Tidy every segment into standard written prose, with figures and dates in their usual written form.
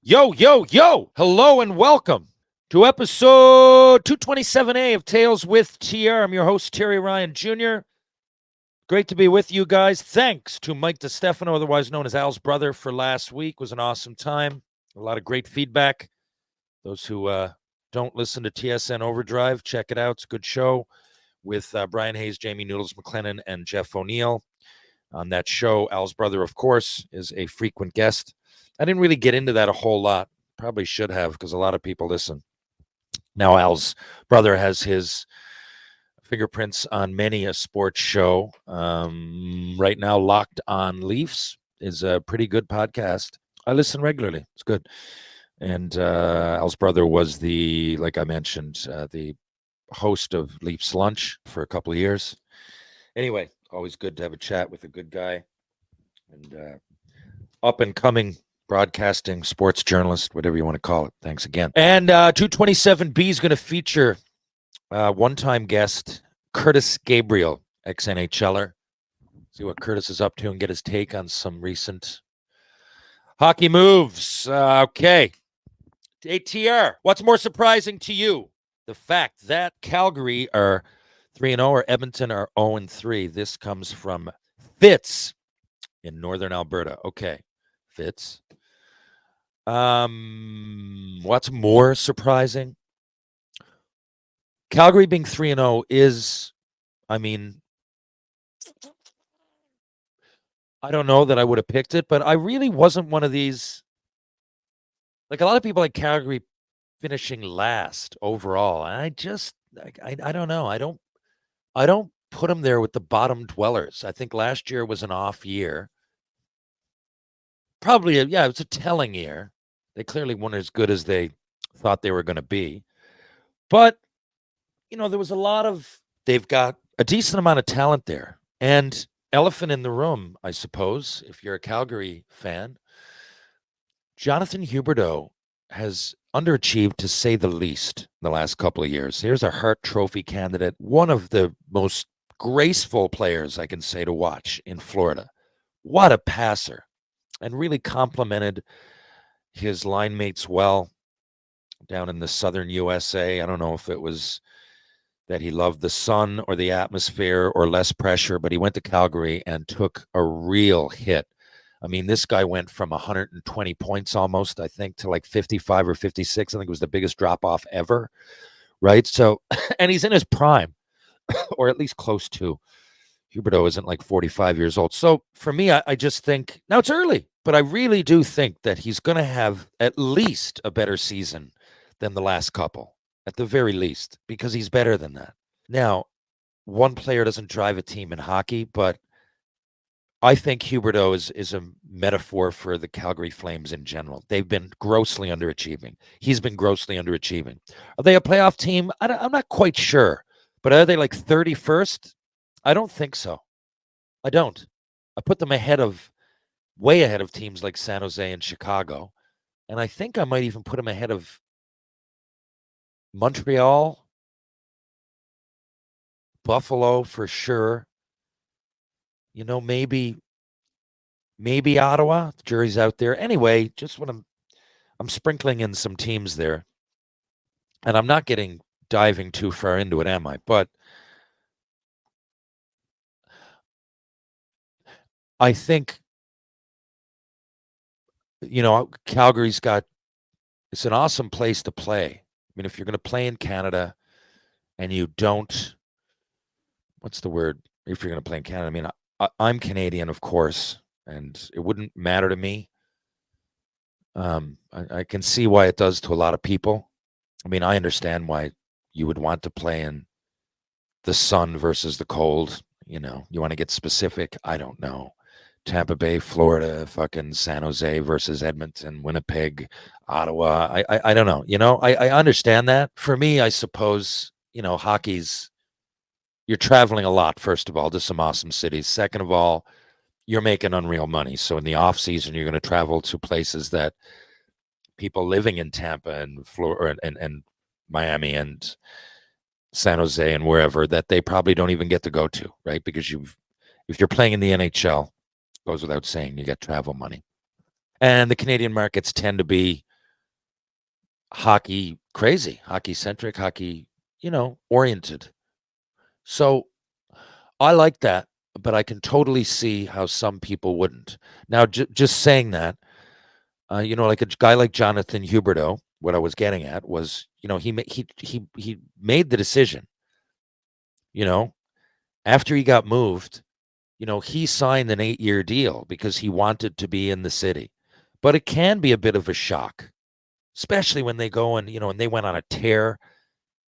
Yo, yo, yo. Hello and welcome to episode 227A of Tales with TR. I'm your host, Terry Ryan Jr. Great to be with you guys. Thanks to Mike DeStefano, otherwise known as Al's brother, for last week. It was an awesome time. A lot of great feedback. Those who don't listen to TSN Overdrive, check it out. It's a good show with Brian Hayes, Jamie Noodles McLennan, and Jeff O'Neill. On that show, Al's brother, of course, is a frequent guest. I didn't really get into that a whole lot. Probably should have, because a lot of people listen. Now, Al's brother has his fingerprints on many a sports show. Right now, Locked on Leafs is a pretty good podcast. I listen regularly. It's good. And Al's brother was like I mentioned, the host of Leafs Lunch for a couple of years. Anyway, always good to have a chat with a good guy and up and coming broadcasting sports journalist, whatever you want to call it. Thanks again. And 227B is going to feature one-time guest Curtis Gabriel, ex-NHLer. See what Curtis is up to and get his take on some recent hockey moves. Okay. ATR, what's more surprising to you? The fact that Calgary are 3-0 or Edmonton are 0-3. This comes from Fitz in northern Alberta. Okay, Fitz. What's more surprising? Calgary being 3-0 is, I don't know that I would have picked it, but I really wasn't one of these. Like a lot of people like Calgary finishing last overall. I don't know. I don't put them there with the bottom dwellers. I think last year was an off year. Probably, it was a telling year. They clearly weren't as good as they thought they were going to be. But, there was they've got a decent amount of talent there. And elephant in the room, I suppose, if you're a Calgary fan, Jonathan Huberdeau has underachieved, to say the least, the last couple of years. Here's a Hart Trophy candidate, one of the most graceful players I can say to watch in Florida. What a passer. And really complimented his line mates well down in the southern USA. I don't know if it was that he loved the sun or the atmosphere or less pressure, but he went to Calgary and took a real hit. I mean, this guy went from 120 points almost, I think, to like 55 or 56. I think it was the biggest drop-off ever, right? So, and he's in his prime, or at least close to. Huberdeau isn't like 45 years old. So for me, I just think, now it's early, but I really do think that he's going to have at least a better season than the last couple, at the very least, because he's better than that. Now, one player doesn't drive a team in hockey, but I think Huberdeau is a metaphor for the Calgary Flames in general. They've been grossly underachieving. He's been grossly underachieving. Are they a playoff team? I'm not quite sure, but are they like 31st? I don't think so. I don't. I put them way ahead of teams like San Jose and Chicago. And I think I might even put them ahead of Montreal, Buffalo for sure. Maybe Ottawa. The jury's out there. Anyway, just when I'm sprinkling in some teams there. And I'm not diving too far into it, am I? But I think, Calgary's it's an awesome place to play. I mean, if you're going to play in Canada and you don't, what's the word? If you're going to play in Canada, I mean, I'm Canadian, of course, and it wouldn't matter to me. I can see why it does to a lot of people. I mean, I understand why you would want to play in the sun versus the cold. You want to get specific. I don't know. Tampa Bay, Florida, fucking San Jose versus Edmonton, Winnipeg, Ottawa. I don't know. I understand that. For me, I suppose, hockey's, you're traveling a lot, first of all, to some awesome cities. Second of all, you're making unreal money. So in the off season, you're going to travel to places that people living in Tampa and Florida and Miami and San Jose and wherever that they probably don't even get to go to, right? Because if you're playing in the NHL, goes without saying, you get travel money. And the Canadian markets tend to be hockey crazy, hockey centric, hockey, oriented. So I like that, but I can totally see how some people wouldn't. Now, just saying that, like a guy like Jonathan Huberdeau, what I was getting at was, he made the decision, you know, after he got moved, he signed an 8-year deal because he wanted to be in the city. But it can be a bit of a shock, especially when they go and they went on a tear.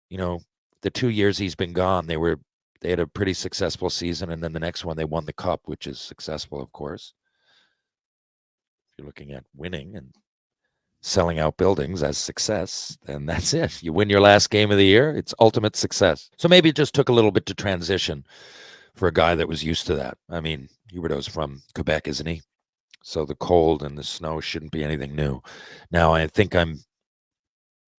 You know, the 2 years he's been gone, they had a pretty successful season, and then the next one they won the cup, which is successful, of course. If you're looking at winning and selling out buildings as success, then that's it. You win your last game of the year, it's ultimate success. So maybe it just took a little bit to transition for a guy that was used to that. I mean, Huberdeau's from Quebec, isn't he? So the cold and the snow shouldn't be anything new. Now, I think I'm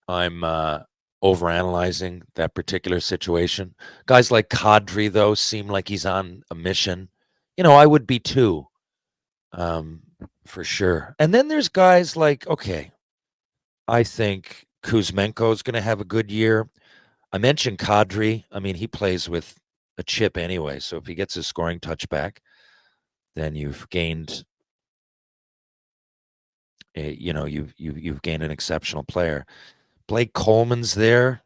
overanalyzing that particular situation. Guys like Kadri, though, seem like he's on a mission. I would be too, um, for sure. And then there's guys like, okay, I think Kuzmenko is going to have a good year. I mentioned Kadri. I mean, he plays with a chip anyway. So if he gets his scoring touch back, then you've gained you've gained an exceptional player. Blake Coleman's there.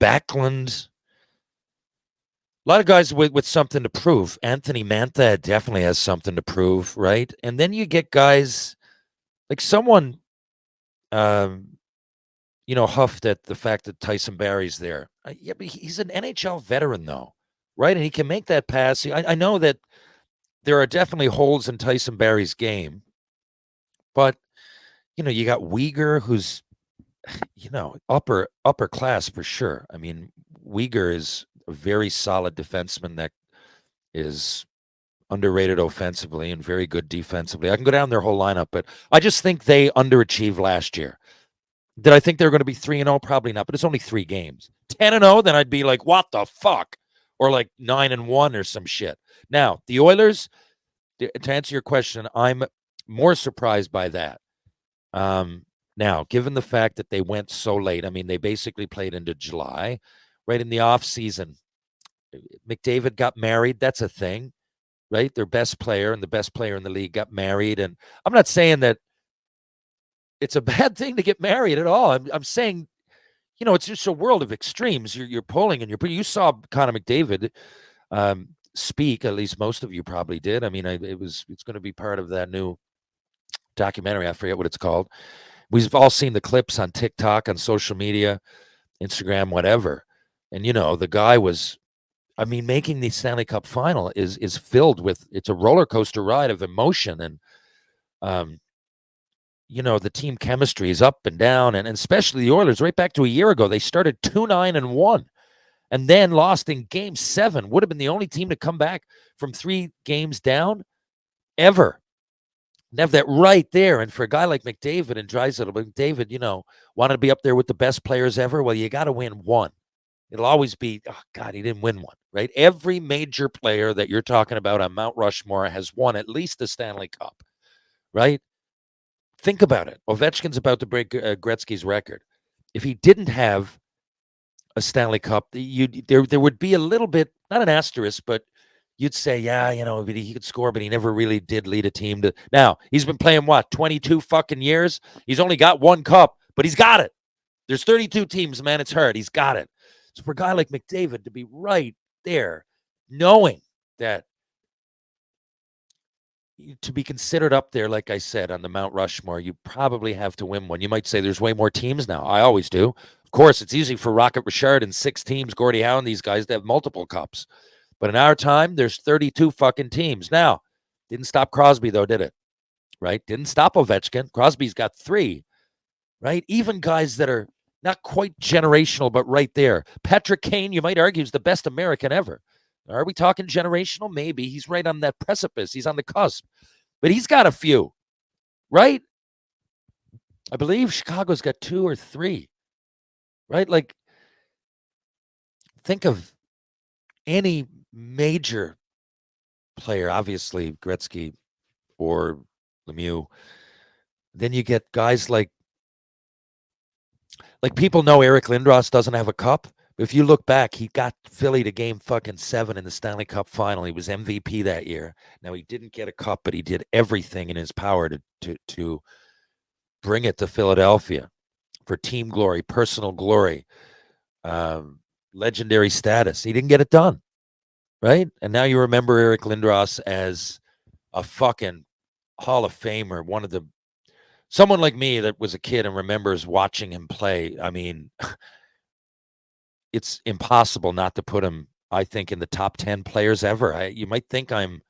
Backlund. A lot of guys with something to prove. Anthony Mantha definitely has something to prove, right? And then you get guys like someone, um, huffed at the fact that Tyson Barrie's there. Yeah, but he's an NHL veteran, though, right? And he can make that pass. I know that there are definitely holes in Tyson Barrie's game, but you got Uyghur, who's upper class for sure. I mean, Uyghur is a very solid defenseman that is underrated offensively and very good defensively. I can go down their whole lineup, but I just think they underachieved last year. Did I think they were going to be 3-0? Probably not, but it's only 3 games. 10-0, then I'd be like, what the fuck? Or like 9-1 or some shit. Now, the Oilers, to answer your question, I'm more surprised by that. Now, given the fact that they went so late, I mean, they basically played into July, right in the off season. McDavid got married. That's a thing, right? Their best player and the best player in the league got married. And I'm not saying that it's a bad thing to get married at all. I'm saying, it's just a world of extremes. You're pulling and you saw Connor McDavid speak. At least most of you probably did. I mean, it's going to be part of that new documentary. I forget what it's called. We've all seen the clips on TikTok, on social media, Instagram, whatever. And the guy was, I mean, making the Stanley Cup final is filled with, it's a roller coaster ride of emotion. And the team chemistry is up and down, and especially the Oilers. Right back to a year ago, they started 2-9-1, and then lost in Game 7. Would have been the only team to come back from 3 games down ever. And have that right there. And for a guy like McDavid and Draisaitl, McDavid, wanted to be up there with the best players ever. Well, you got to win one. It'll always be, oh, God, he didn't win one, right? Every major player that you're talking about on Mount Rushmore has won at least the Stanley Cup, right? Think about it. Ovechkin's about to break Gretzky's record. If he didn't have a Stanley Cup, there would be a little bit, not an asterisk, but you'd say, yeah, he could score, but he never really did lead a team to. Now, he's been playing, 22 fucking years? He's only got 1 cup, but he's got it. There's 32 teams, man. It's hard. He's got it. So for a guy like McDavid to be right there, knowing that to be considered up there, like I said, on the Mount Rushmore, you probably have to win one. You might say there's way more teams now. I always do. Of course, it's easy for Rocket Richard and 6 teams, Gordie Howe and these guys to have multiple cups. But in our time, there's 32 fucking teams. Now, didn't stop Crosby, though, did it? Right? Didn't stop Ovechkin. Crosby's got 3, right? Even guys that are not quite generational, but right there. Patrick Kane, you might argue, is the best American ever. Are we talking generational? Maybe. He's right on that precipice. He's on the cusp. But he's got a few, right? I believe Chicago's got 2 or 3, right? Like, think of any major player, obviously Gretzky or Lemieux. Then you get guys like Like, people know Eric Lindros doesn't have a cup. But if you look back, he got Philly to game fucking 7 in the Stanley Cup final. He was MVP that year. Now, he didn't get a cup, but he did everything in his power to bring it to Philadelphia for team glory, personal glory, legendary status. He didn't get it done, right? And now you remember Eric Lindros as a fucking Hall of Famer, someone like me that was a kid and remembers watching him play. I mean, it's impossible not to put him, I think, in the top 10 players ever. You might think a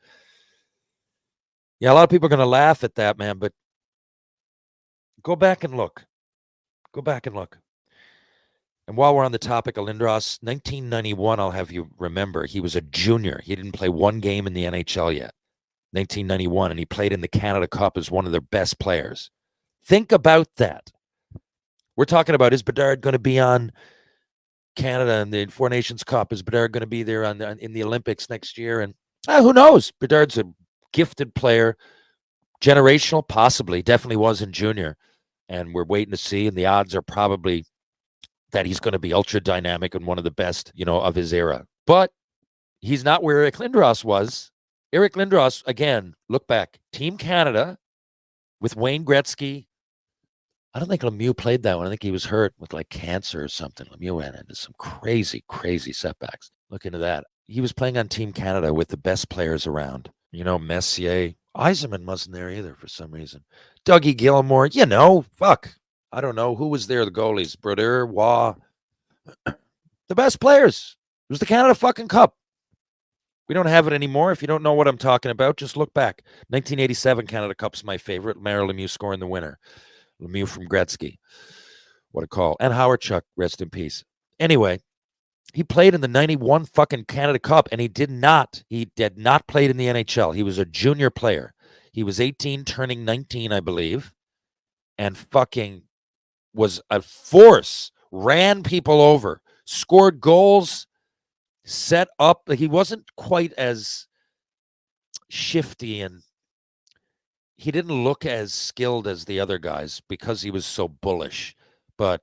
lot of people are going to laugh at that, man, but go back and look. Go back and look. And while we're on the topic of Lindros, 1991, I'll have you remember, he was a junior. He didn't play one game in the NHL yet. 1991, and he played in the Canada Cup as one of their best players. Think about that. We're talking about, is Bedard going to be on Canada and the Four Nations Cup? Is Bedard going to be there in the Olympics next year? And who knows? Bedard's a gifted player, generational, possibly, definitely was in junior. And we're waiting to see, and the odds are probably that he's going to be ultra dynamic and one of the best, of his era. But he's not where Eric Lindros was. Eric Lindros, again, look back, Team Canada with Wayne Gretzky. I don't think Lemieux played that one. I think he was hurt with like cancer or something. Lemieux ran into some crazy, crazy setbacks. Look into that. He was playing on Team Canada with the best players around. Messier. Yzerman wasn't there either for some reason. Dougie Gilmore, fuck. I don't know. Who was there, the goalies? Brodeur, Waugh. The best players. It was the Canada fucking Cup. We don't have it anymore. If you don't know what I'm talking about, just look back. 1987 Canada Cup's my favorite. Mario Lemieux scoring the winner. Lemieux from Gretzky. What a call. And Howard Chuck, rest in peace. Anyway, he played in the 91 fucking Canada Cup, and he did not play in the NHL. He was a junior player. He was 18, turning 19, I believe, and fucking was a force, ran people over, scored goals, set up. He wasn't quite as shifty, and he didn't look as skilled as the other guys because he was so bullish. But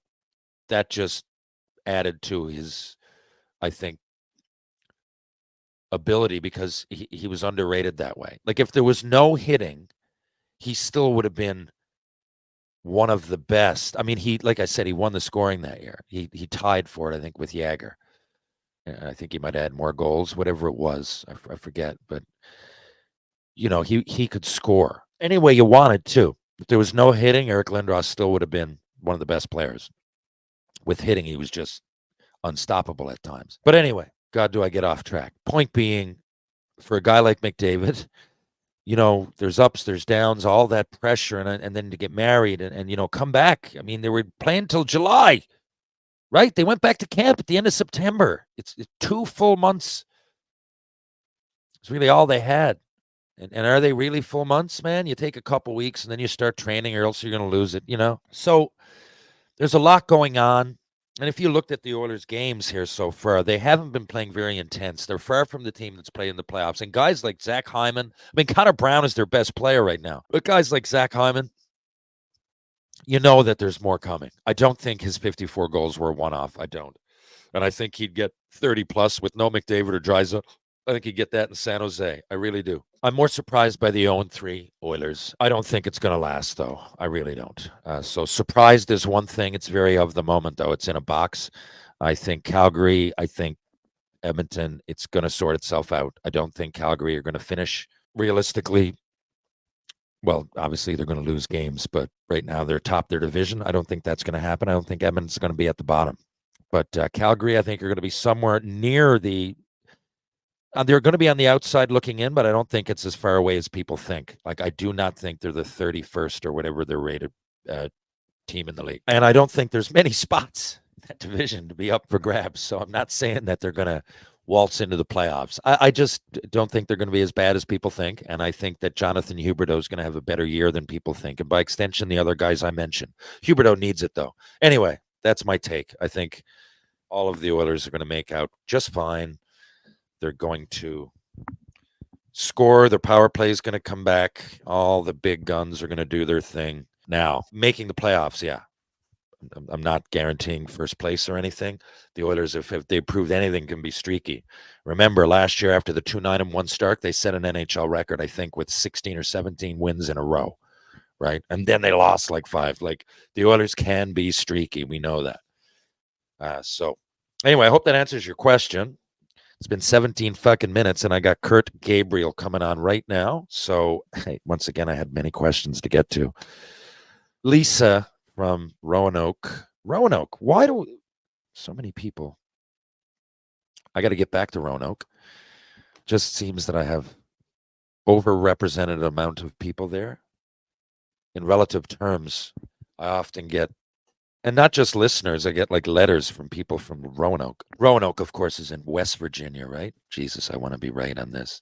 that just added to his, I think, ability, because he was underrated that way. Like, if there was no hitting, he still would have been one of the best. I mean, like I said, he won the scoring that year. He tied for it, I think, with Jagger. I think he might add more goals, whatever it was. I forget. But, he could score any way you wanted to. If there was no hitting, Eric Lindros still would have been one of the best players. With hitting, he was just unstoppable at times. But anyway, God, do I get off track. Point being, for a guy like McDavid, there's ups, there's downs, all that pressure, and then to get married and come back. I mean, they were playing till July, right? They went back to camp at the end of September. It's 2 full months. It's really all they had. And are they really full months, man? You take a couple weeks and then you start training, or else you're going to lose it, So there's a lot going on. And if you looked at the Oilers' games here so far, they haven't been playing very intense. They're far from the team that's playing in the playoffs. And guys like Zach Hyman, Connor Brown is their best player right now. But guys like Zach Hyman, you know that there's more coming. I don't think his 54 goals were a one-off. I don't. And I think he'd get 30-plus with no McDavid or Draisaitl. I think he'd get that in San Jose. I really do. I'm more surprised by the 0-3 Oilers. I don't think it's going to last, though. I really don't. So surprised is one thing. It's very of the moment, though. It's in a box. I think Calgary, I think Edmonton, it's going to sort itself out. I don't think Calgary are going to finish realistically. Well, obviously, they're going to lose games, but right now they're top their division. I don't think that's going to happen. I don't think Edmonton's going to be at the bottom. But Calgary, I think, are going to be somewhere near the they're going to be on the outside looking in, but I don't think it's as far away as people think. Like, I do not think they're the 31st or whatever they're rated team in the league. And I don't think there's many spots in that division to be up for grabs. So I'm not saying that they're going to waltz into the playoffs. I just don't think they're going to be as bad as people think. And I think that Jonathan Huberdeau is going to have a better year than people think. And by extension, the other guys I mentioned. Huberdeau needs it, though. Anyway, that's my take. I think all of the Oilers are going to make out just fine. They're going to score. Their power play is going to come back. All the big guns are going to do their thing. Now, making the playoffs, yeah. I'm not guaranteeing first place or anything. The Oilers, if they proved anything, can be streaky. Remember, last year after the 2-9-1 start, they set an NHL record, I think, with 16 or 17 wins in a row, right? And then they lost like 5. Like, the Oilers can be streaky. We know that. So, anyway, I hope that answers your question. It's been 17 fucking minutes, and I got Kurt Gabriel coming on right now. So, hey, once again, I had many questions to get to. Lisa from Roanoke. Roanoke, why do so many people? I got to get back to Roanoke. Just seems that I have overrepresented amount of people there. In relative terms, I often get, and not just listeners, I get like letters from people from Roanoke. Roanoke, of course, is in West Virginia, right? Jesus, I want to be right on this.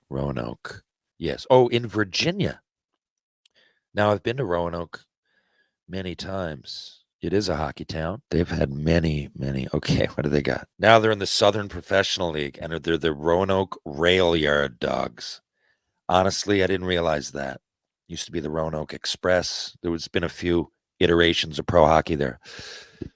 Roanoke. Yes. Oh, in Virginia. Now, I've been to Roanoke many times. It is a hockey town. They've had many. Okay, what do they got? Now they're in the Southern Professional League, and they're the Roanoke Rail Yard Dogs. Honestly, I didn't realize that. Used to be the Roanoke Express. There has been a few iterations of pro hockey there.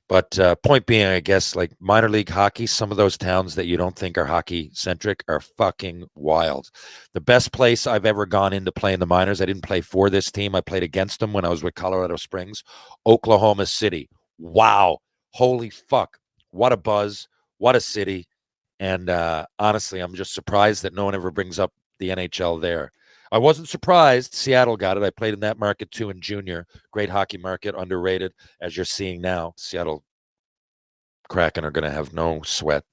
But point being, I guess, like minor league hockey, some of those towns that you don't think are hockey centric are fucking wild. The best place I've ever gone in to play in the minors, I didn't play for this team. I played against them when I was with Colorado Springs, Oklahoma City. Wow. Holy fuck. What a buzz. What a city. And honestly, I'm just surprised that no one ever brings up the NHL there. I wasn't surprised Seattle got it. I played in that market too in junior. Great hockey market, underrated, as you're seeing now. Seattle Kraken are going to have no sweat,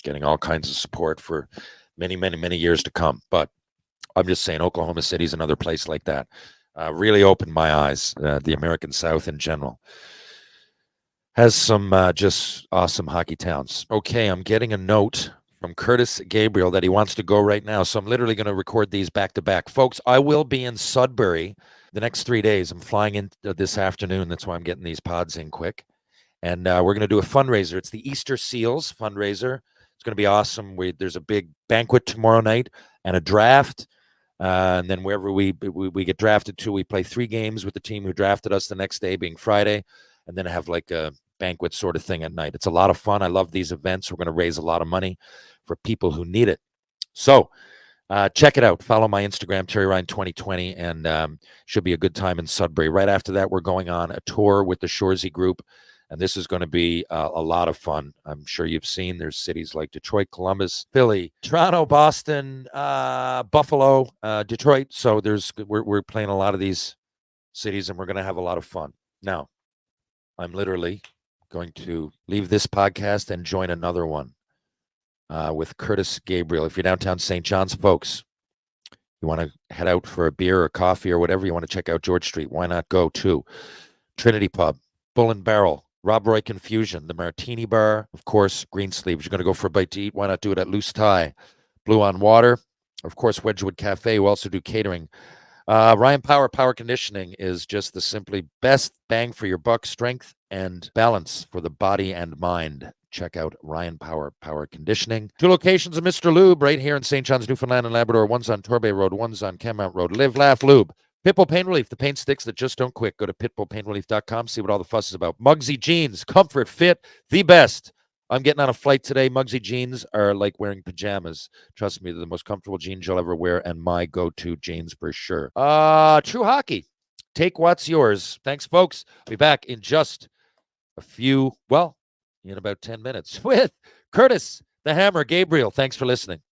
getting all kinds of support for many years to come. But I'm just saying Oklahoma City is another place like that. Really opened my eyes. The American South in general has some just awesome hockey towns. Okay, I'm getting a note from Curtis Gabriel that he wants to go right now. So I'm literally going to record these back to back. Folks, I will be in Sudbury the next 3 days. I'm flying in this afternoon. That's why I'm getting these pods in quick. And we're going to do a fundraiser. It's the Easter Seals fundraiser. It's going to be awesome. There's a big banquet tomorrow night and a draft. And then wherever we get drafted to, we play 3 games with the team who drafted us the next day, being Friday, and then have like a banquet sort of thing at night. It's a lot of fun. I love these events. We're going to raise a lot of money for people who need it. So check it out. Follow my Instagram, Terry Ryan 2020, and should be a good time in Sudbury. Right after that, we're going on a tour with the Shoresy group, and this is going to be a lot of fun. I'm sure you've seen there's cities like Detroit, Columbus, Philly, Toronto, Boston, Buffalo, Detroit. So we're playing a lot of these cities, and we're going to have a lot of fun. Now, I'm literally going to leave this podcast and join another one with Curtis Gabriel. If you're downtown St. John's, folks, you want to head out for a beer or coffee or whatever, you want to check out George Street, why not go to Trinity Pub, Bull and Barrel, Rob Roy Confusion, the Martini Bar, of course, Green Sleeves. You're going to go for a bite to eat, why not do it at Loose Tie, Blue on Water, of course, Wedgwood Cafe, who also do catering. Ryan Power Conditioning is just the simply best bang for your buck, strength and balance for the body and mind. Check out Ryan Power Conditioning. 2 locations of Mr. Lube right here in St. John's, Newfoundland and Labrador. One's on Torbay Road, one's on Cammount Road. Live, laugh, lube. Pitbull Pain Relief, the pain sticks that just don't quit. Go to pitbullpainrelief.com, see what all the fuss is about. Mugsy Jeans, comfort, fit, the best. I'm getting on a flight today. Mugsy jeans are like wearing pajamas. Trust me, they're the most comfortable jeans you'll ever wear, and my go-to jeans for sure. True Hockey. Take what's yours. Thanks, folks. I'll be back in just a few, in about 10 minutes with Curtis the Hammer Gabriel. Thanks for listening.